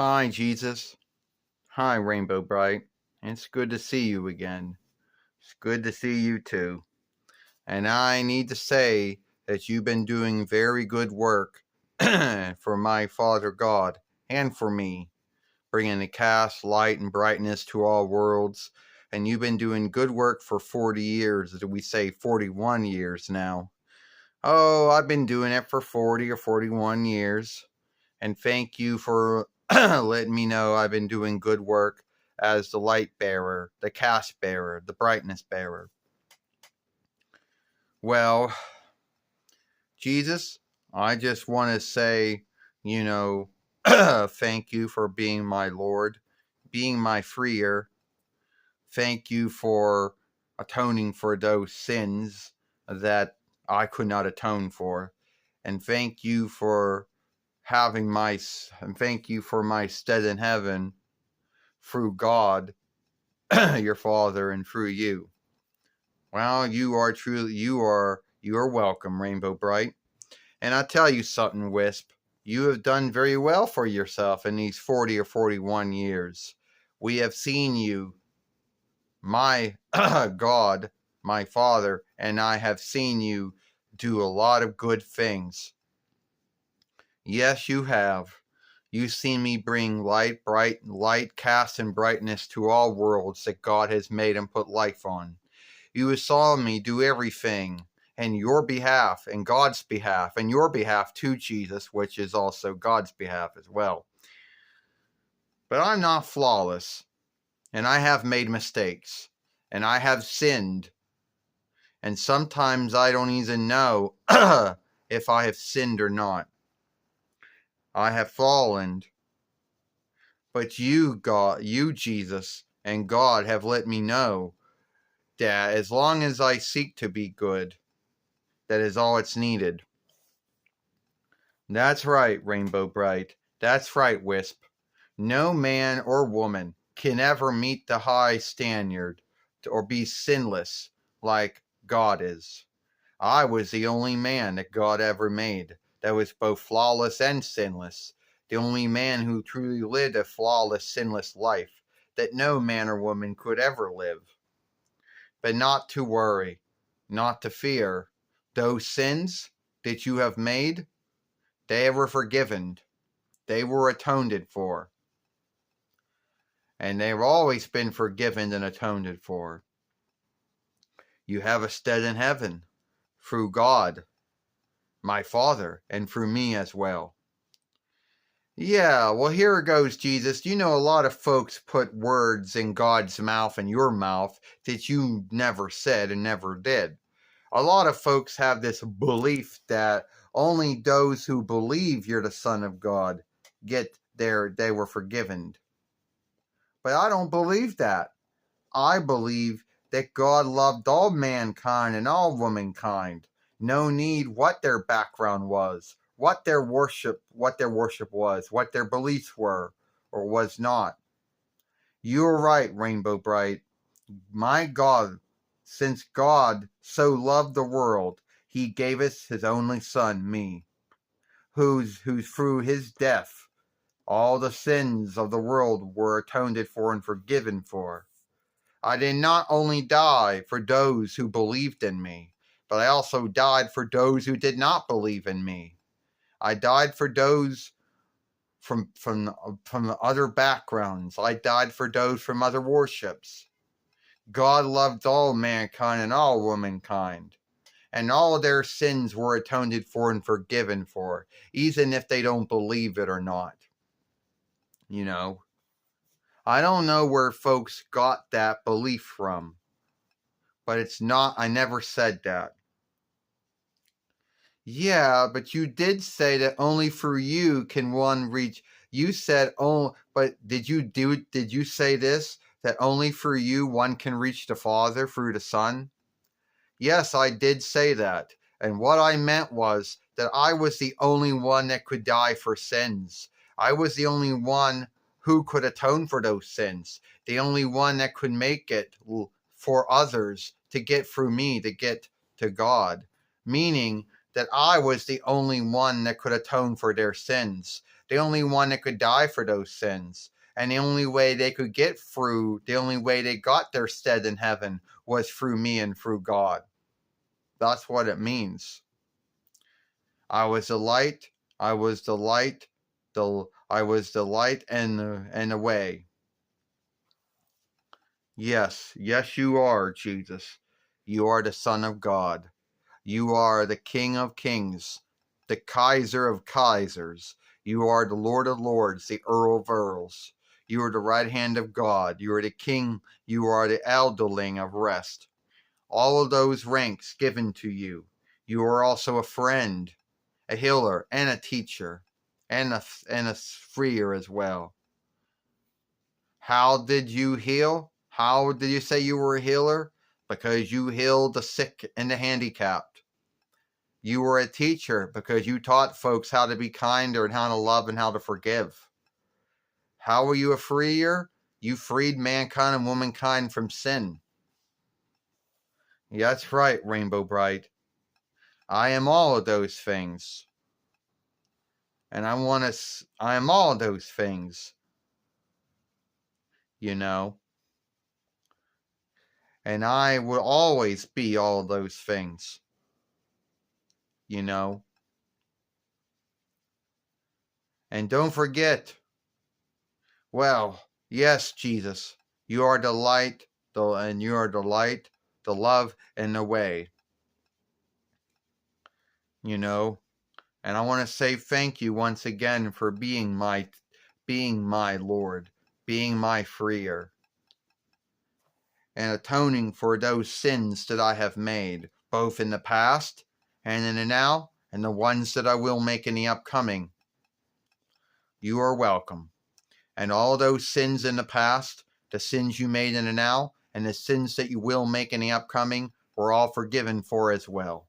Hi, Jesus. Hi, Rainbow Brite. It's good to see you again. It's good to see you too. And I need to say that you've been doing very good work for my Father God and for me, bringing the cast, light, and brightness to all worlds. And you've been doing good work for 40 years. Did we say 41 years now? Oh, I've been doing it for 40 or 41 years. And thank you for letting me know I've been doing good work as the light bearer, the cast bearer, the brightness bearer. Well, Jesus, I just want to say, thank you for being my Lord, being my freer. Thank you for atoning for those sins that I could not atone for. And thank you for thank you for my stead in heaven through God, your Father, and through you. Well, you are welcome, Rainbow Brite. And I tell you something, Wisp, you have done very well for yourself in these 40 or 41 years. We have seen you, my God, my Father, and I have seen you do a lot of good things. Yes, you have. You've seen me bring light, cast, and brightness to all worlds that God has made and put life on. You saw me do everything in your behalf, in God's behalf, and your behalf too, Jesus, which is also God's behalf as well. But I'm not flawless, and I have made mistakes, and I have sinned, and sometimes I don't even know if I have sinned or not. I have fallen, but you, God, you, Jesus, and God have let me know that as long as I seek to be good, that is all it's needed. That's right, Rainbow Brite. That's right, Wisp. No man or woman can ever meet the high standard or be sinless like God is. I was the only man that God ever made that was both flawless and sinless. The only man who truly lived a flawless, sinless life that no man or woman could ever live. But not to worry, not to fear. Those sins that you have made, they were forgiven. They were atoned for. And they've always been forgiven and atoned for. You have a stead in heaven through God, my Father, and through me as well. Yeah, well, here it goes, Jesus. You know, a lot of folks put words in God's mouth and your mouth that you never said and never did. A lot of folks have this belief that only those who believe you're the Son of God they were forgiven. But I don't believe that. I believe that God loved all mankind and all womankind. No need what their background was, what their worship was, what their beliefs were or was not. You're right, Rainbow Brite. My God, since God so loved the world, he gave us his only son, me, who's through his death all the sins of the world were atoned for and forgiven for. I did not only die for those who believed in me, but I also died for those who did not believe in me. I died for those from other backgrounds. I died for those from other worships. God loved all mankind and all womankind, and all their sins were atoned for and forgiven for, even if they don't believe it or not. You know, I don't know where folks got that belief from, but it's not, I never said that. Yeah, but you did say that only through you can one reach. You said, oh, but did you say this? That only through you one can reach the Father through the Son? Yes, I did say that. And what I meant was that I was the only one that could die for sins. I was the only one who could atone for those sins. The only one that could make it for others to get through me, to get to God. Meaning that I was the only one that could atone for their sins. the only one that could die for those sins. And the only way they could get through, the only way they got their stead in heaven was through me and through God. That's what it means. I was the light, I was the light, I was the light and the way. Yes, yes you are, Jesus. You are the Son of God. You are the King of Kings, the Kaiser of Kaisers. You are the Lord of Lords, the Earl of Earls. You are the right hand of God. You are the King. You are the Elderling of rest. All of those ranks given to you. You are also a friend, a healer, and a teacher, and a freer as well. How did you heal? How did you say you were a healer? Because you healed the sick and the handicapped. You were a teacher because you taught folks how to be kinder and how to love and how to forgive. How were you a freer? You freed mankind and womankind from sin. Yeah, that's right, Rainbow Brite. I am all of those things. And I am all of those things. You know. And I will always be all of those things. You know. And don't forget, well, yes, Jesus, you are the light, and you are the light, the love, and the way. You know, and I want to say thank you once again for being my Lord, being my freer, and atoning for those sins that I have made, both in the past and in the now, and the ones that I will make in the upcoming. You are welcome. And all those sins in the past, the sins you made in the now, and the sins that you will make in the upcoming, were all forgiven for as well.